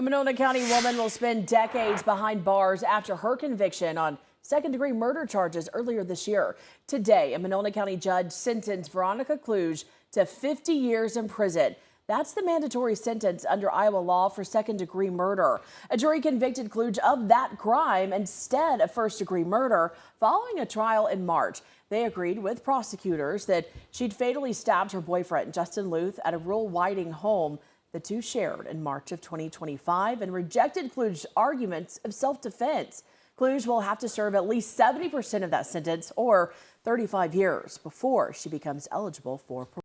Monona County woman will spend decades behind bars after her conviction on second-degree murder charges earlier this year. Today, a Monona County judge sentenced Veronica Kluge to 50 years in prison. That's the mandatory sentence under Iowa law for second-degree murder. A jury convicted Kluge of that crime instead of first-degree murder following a trial in March. They agreed with prosecutors that she'd fatally stabbed her boyfriend, Justin Luth, at a rural Whiting home the two shared in March of 2025 and rejected Kluge's arguments of self-defense. Kluge will have to serve at least 70% of that sentence, or 35 years, before she becomes eligible for parole.